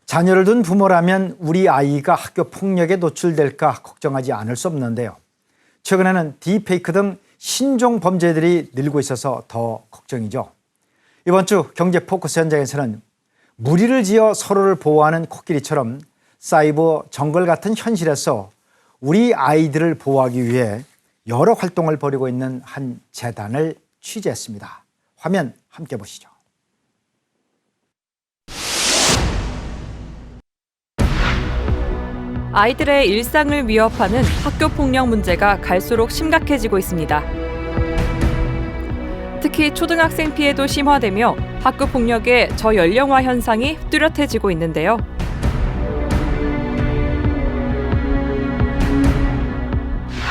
자녀를 둔 부모라면 우리 아이가 학교 폭력에 노출될까 걱정하지 않을 수 없는데요. 최근에는 딥페이크 등 신종 범죄들이 늘고 있어서 더 걱정이죠. 이번 주 경제 포커스 현장에서는 무리를 지어 서로를 보호하는 코끼리처럼 사이버 정글 같은 현실에서 우리 아이들을 보호하기 위해 여러 활동을 벌이고 있는 한 재단을 취재했습니다. 화면 함께 보시죠. 아이들의 일상을 위협하는 학교 폭력 문제가 갈수록 심각해지고 있습니다. 특히 초등학생 피해도 심화되며 학교 폭력의 저연령화 현상이 뚜렷해지고 있는데요.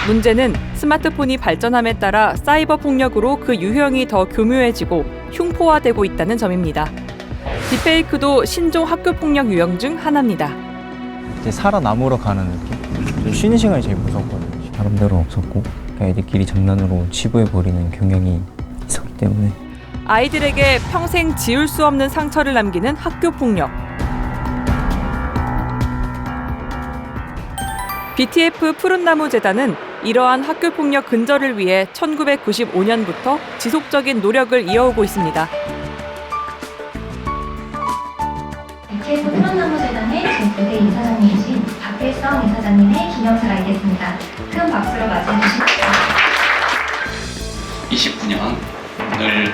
문제는 스마트폰이 발전함에 따라 사이버 폭력으로 그 유형이 더 교묘해지고 흉포화되고 있다는 점입니다. 딥페이크도 신종 학교 폭력 유형 중 하나입니다. 이제 살아남으러 가는 느낌? 쉬는 시간이 제일 무섭거든요. 나름대로 없었고 애들끼리 장난으로 치부해버리는 경향이 있었기 때문에 아이들에게 평생 지울 수 없는 상처를 남기는 학교 폭력. BTF 푸른나무 재단은 이러한 학교 폭력 근절을 위해 1995년부터 지속적인 노력을 이어오고 있습니다. BTF 푸른나무 재단의 제9대 이사장님이신 박필성 이사장님의 기념사가 있겠습니다. 큰 박수로 맞이해 주십시오. 29년을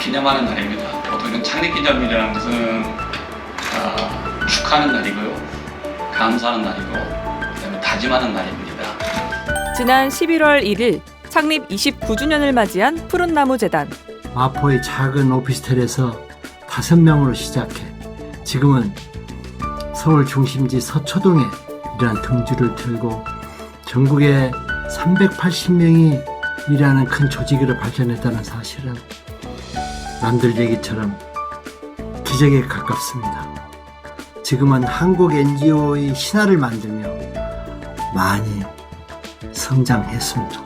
기념하는 날입니다. 보통 이런 창립기념일이라는 것은 축하하는 날이고요, 감사하는 날이고, 그다음에 다짐하는 날입니다. 지난 11월 1일 창립 29주년을 맞이한 푸른나무 재단. 마포의 작은 오피스텔에서 5명으로 시작해 지금은 서울 중심지 서초동에 이러한 등주를 들고 전국에 380명이 일하는 큰 조직으로 발전했다는 사실은 남들 얘기처럼 기적에 가깝습니다. 지금은 한국 NGO의 신화를 만들며 많이 성장했습니다.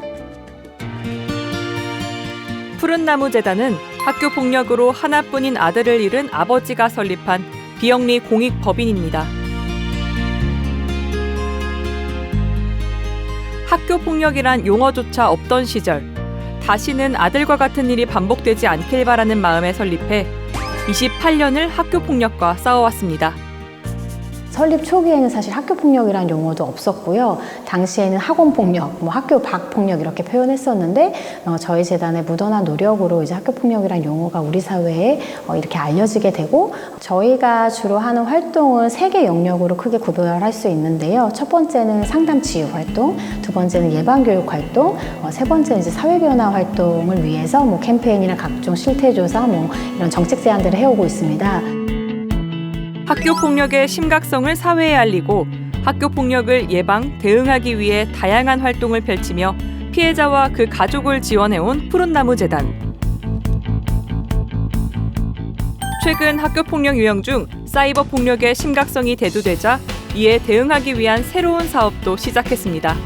푸른나무 재단은 학교 폭력으로 하나뿐인 아들을 잃은 아버지가 설립한 비영리 공익법인입니다. 학교 폭력이란 용어조차 없던 시절, 다시는 아들과 같은 일이 반복되지 않길 바라는 마음에 설립해 28년을 학교 폭력과 싸워왔습니다. 설립 초기에는 사실 학교폭력이라는 용어도 없었고요. 당시에는 학원폭력, 학교 밖폭력 이렇게 표현했었는데 저희 재단의 무던한 노력으로 이제 학교폭력이라는 용어가 우리 사회에 이렇게 알려지게 되고, 저희가 주로 하는 활동은 3개 영역으로 크게 구별할 수 있는데요. 첫 번째는 상담 치유 활동, 두 번째는 예방교육 활동, 세 번째는 이제 사회변화 활동을 위해서 캠페인이나 각종 실태조사 이런 정책 제안들을 해오고 있습니다. 학교 폭력의 심각성을 사회에 알리고 학교 폭력을 예방, 대응하기 위해 다양한 활동을 펼치며 피해자와 그 가족을 지원해온 푸른나무 재단. 최근 학교 폭력 유형 중 사이버 폭력의 심각성이 대두되자 이에 대응하기 위한 새로운 사업도 시작했습니다.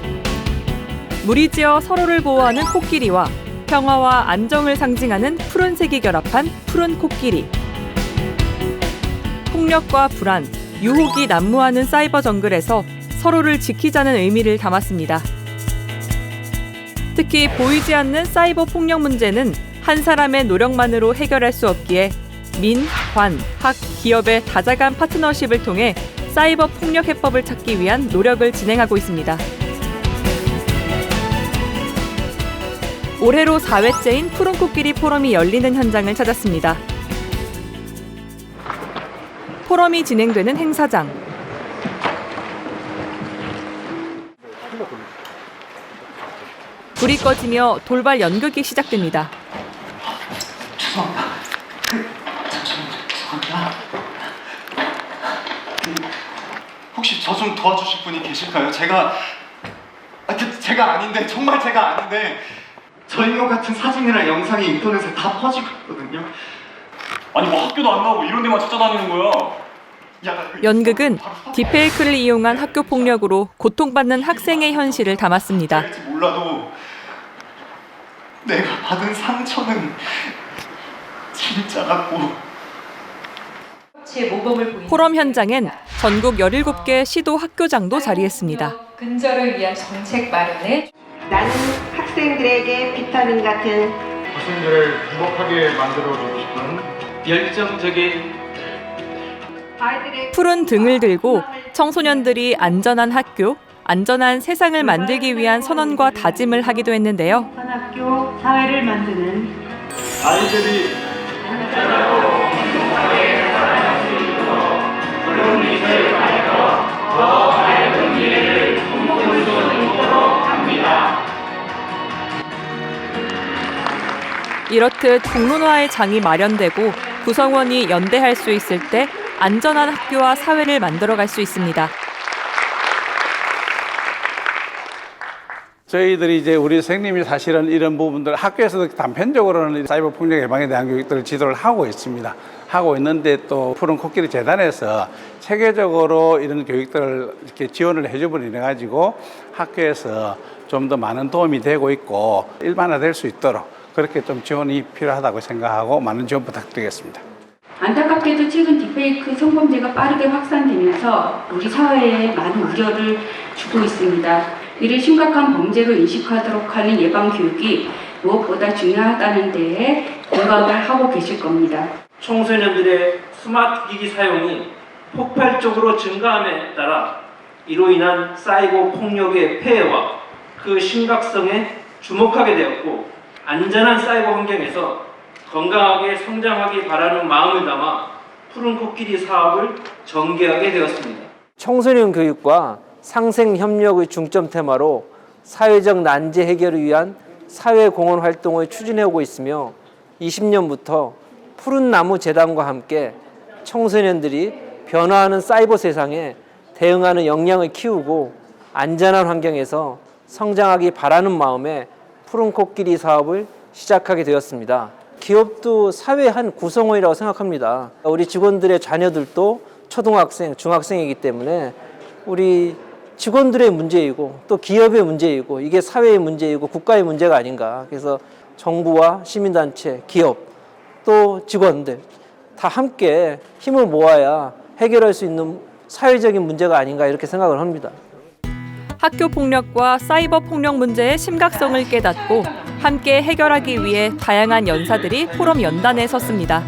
무리지어 서로를 보호하는 코끼리와 평화와 안정을 상징하는 푸른색이 결합한 푸른 코끼리. 폭력과 불안, 유혹이 난무하는 사이버 정글에서 서로를 지키자는 의미를 담았습니다. 특히 보이지 않는 사이버 폭력 문제는 한 사람의 노력만으로 해결할 수 없기에 민, 관, 학, 기업의 다자간 파트너십을 통해 사이버 폭력 해법을 찾기 위한 노력을 진행하고 있습니다. 올해로 4회째인 푸른 코끼리 포럼이 열리는 현장을 찾았습니다. 포럼이 진행되는 행사장. 불이 꺼지며 돌발 연극이 시작됩니다. 죄송합니다. 혹시 저 좀 도와주실 분이 계실까요? 제가 아닌데, 정말 제가 아닌데 저희 것 같은 사진이나 영상이 인터넷에 다 퍼지고 있거든요. 아니 학교도 안 나오고 이런 데만 찾아다니는 거야. 연극은 딥페이크를 이용한 학교 폭력으로 고통받는 학생의 현실을 담았습니다. 몰라도 내가 받은 상처는 진짜 같고 포럼 현장엔 전국 17개 시도 학교장도 자리했습니다. 근절을 위한 정책 마련에 나는 학생들에게 비타민 같은 학생들을 행복하게 만들어주고 싶은 열정적인 푸른 등을 들고 청소년들이 안전한 학교, 안전한 세상을 만들기 위한 선언과 다짐을 하기도 했는데요. 학교 사회를 만드는 아이들이 이렇듯 공론화의 장이 마련되고 구성원이 연대할 수 있을 때 안전한 학교와 사회를 만들어갈 수 있습니다. 저희들이 이제 우리 선생님이 사실은 이런 부분들 학교에서도 단편적으로는 사이버 폭력 예방에 대한 교육들을 지도를 하고 있습니다. 하고 있는데 또 푸른 코끼리 재단에서 체계적으로 이런 교육들을 이렇게 지원을 해줌으로 인해 가지고 학교에서 좀 더 많은 도움이 되고 있고 일반화될 수 있도록 그렇게 좀 지원이 필요하다고 생각하고 많은 지원 부탁드리겠습니다. 안타깝게도 최근 딥페이크 성범죄가 빠르게 확산되면서 우리 사회에 많은 우려를 주고 있습니다. 이를 심각한 범죄로 인식하도록 하는 예방 교육이 무엇보다 중요하다는 데에 공감을 하고 계실 겁니다. 청소년들의 스마트 기기 사용이 폭발적으로 증가함에 따라 이로 인한 사이버 폭력의 폐해와 그 심각성에 주목하게 되었고 안전한 사이버 환경에서 건강하게 성장하기 바라는 마음을 담아 푸른 코끼리 사업을 전개하게 되었습니다. 청소년 교육과 상생 협력의 중점 테마로 사회적 난제 해결을 위한 사회공헌 활동을 추진해오고 있으며 20년부터 푸른 나무 재단과 함께 청소년들이 변화하는 사이버 세상에 대응하는 역량을 키우고 안전한 환경에서 성장하기 바라는 마음에 푸른 코끼리 사업을 시작하게 되었습니다. 기업도 사회의 한 구성원이라고 생각합니다. 우리 직원들의 자녀들도 초등학생, 중학생이기 때문에 우리 직원들의 문제이고 또 기업의 문제이고 이게 사회의 문제이고 국가의 문제가 아닌가. 그래서 정부와 시민단체, 기업 또 직원들 다 함께 힘을 모아야 해결할 수 있는 사회적인 문제가 아닌가 이렇게 생각을 합니다. 학교 폭력과 사이버 폭력 문제의 심각성을 깨닫고 함께 해결하기 위해 다양한 연사들이 포럼 연단에 섰습니다.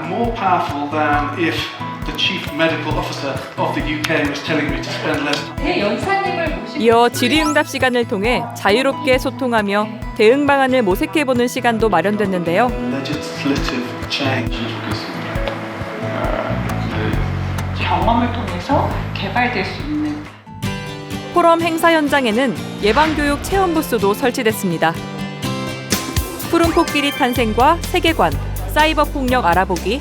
More powerful than if the chief medical officer of the UK was telling me to spend less. 이어 질의응답 시간을 통해 자유롭게 소통하며 대응 방안을 모색해보는 시간도 마련됐는데요. Legislative change. 경험을 통해서 개발될 수 있는 포럼 행사 현장에는 예방교육 체험 부스도 설치됐습니다. 푸른 코끼리 탄생과 세계관, 사이버 폭력 알아보기,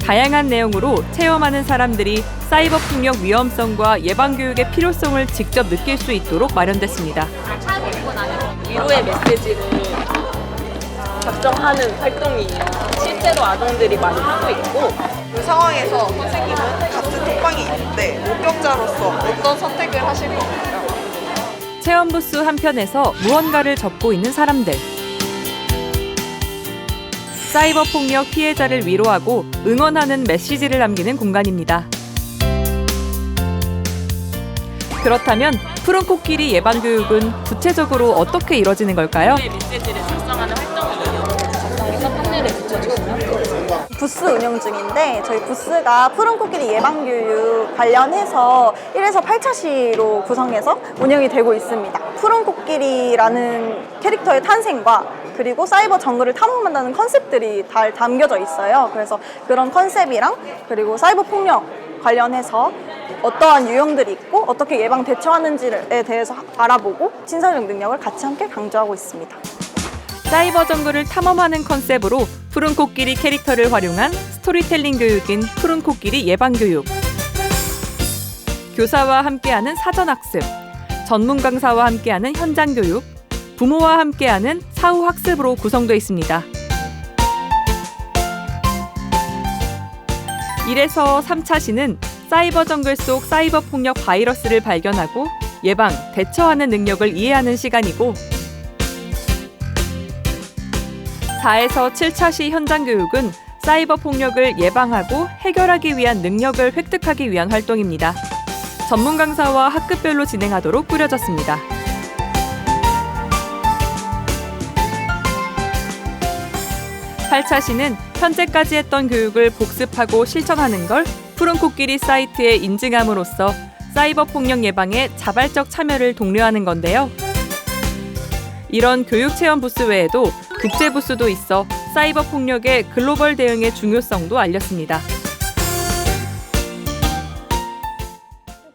다양한 내용으로 체험하는 사람들이 사이버 폭력 위험성과 예방교육의 필요성을 직접 느낄 수 있도록 마련됐습니다. 위로의 메시지를 작성하는 활동이에요. 실제로 아동들이 많이 하고 있고 그 상황에서 선생님은 같은 톡방이 있는데 목격자로서 어떤 선택을 하실 건가요? 체험 부스 한편에서 무언가를 접고 있는 사람들. 사이버 폭력 피해자를 위로하고 응원하는 메시지를 남기는 공간입니다. 그렇다면 푸른 코끼리 예방 교육은 구체적으로 어떻게 이뤄지는 걸까요? 메시지를 작성하는 활동이에요. 작성해서 판넬에 붙여주시면 부스 운영 중인데 저희 부스가 푸른 코끼리 예방교육 관련해서 1에서 8차시로 구성해서 운영이 되고 있습니다. 푸른 코끼리라는 캐릭터의 탄생과 그리고 사이버 정글을 탐험한다는 컨셉들이 다 담겨져 있어요. 그래서 그런 컨셉이랑 그리고 사이버 폭력 관련해서 어떠한 유형들이 있고 어떻게 예방 대처하는지에 대해서 알아보고 친선적 능력을 같이 함께 강조하고 있습니다. 사이버 정글을 탐험하는 컨셉으로 푸른 코끼리 캐릭터를 활용한 스토리텔링 교육인 푸른 코끼리 예방 교육. 교사와 함께하는 사전 학습, 전문 강사와 함께하는 현장 교육, 부모와 함께하는 사후 학습으로 구성되어 있습니다. 1에서 3차 시는 사이버 정글 속 사이버 폭력 바이러스를 발견하고 예방, 대처하는 능력을 이해하는 시간이고 4에서 7차 시 현장 교육은 사이버 폭력을 예방하고 해결하기 위한 능력을 획득하기 위한 활동입니다. 전문 강사와 학급별로 진행하도록 꾸려졌습니다. 팔차시는 현재까지 했던 교육을 복습하고 실천하는 걸 푸른 코끼리 사이트에 인증함으로써 사이버 폭력 예방에 자발적 참여를 독려하는 건데요. 이런 교육 체험 부스 외에도 국제 부스도 있어 사이버 폭력의 글로벌 대응의 중요성도 알렸습니다.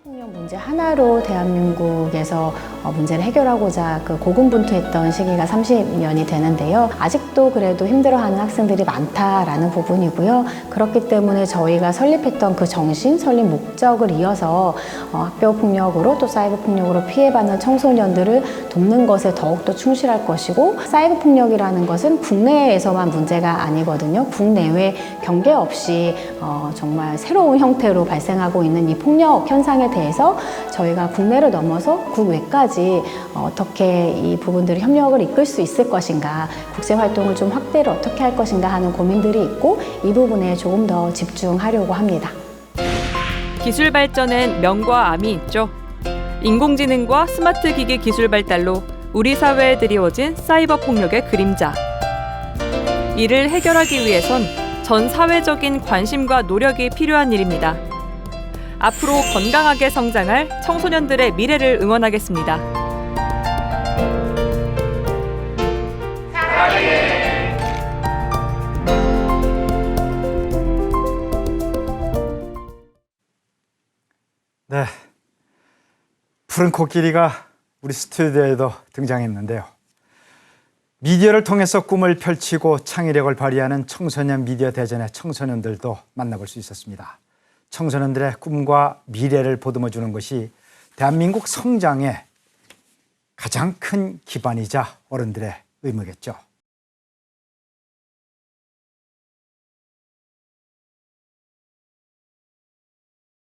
폭력 문제 하나로 대한민국에서 문제를 해결하고자 고군분투했던 시기가 30년이 되는데요. 아직도 그래도 힘들어하는 학생들이 많다라는 부분이고요. 그렇기 때문에 저희가 설립했던 그 정신, 설립 목적을 이어서 학교 폭력으로 또 사이버 폭력으로 피해받는 청소년들을 돕는 것에 더욱더 충실할 것이고, 사이버 폭력이라는 것은 국내에서만 문제가 아니거든요. 국내외 경계 없이 정말 새로운 형태로 발생하고 있는 이 폭력 현상에 대해서 저희가 국내를 넘어서 국외까지 어떻게 이 부분들이 협력을 이끌 수 있을 것인가, 국제활동을 좀 확대를 어떻게 할 것인가 하는 고민들이 있고, 이 부분에 조금 더 집중하려고 합니다. 기술 발전엔 명과 암이 있죠. 인공지능과 스마트 기기 기술 발달로 우리 사회에 드리워진 사이버 폭력의 그림자. 이를 해결하기 위해선 전 사회적인 관심과 노력이 필요한 일입니다. 앞으로 건강하게 성장할 청소년들의 미래를 응원하겠습니다. 네, 푸른 코끼리가 우리 스튜디오에도 등장했는데요. 미디어를 통해서 꿈을 펼치고 창의력을 발휘하는 청소년 미디어 대전의 청소년들도 만나볼 수 있었습니다. 청소년들의 꿈과 미래를 보듬어주는 것이 대한민국 성장의 가장 큰 기반이자 어른들의 의무겠죠.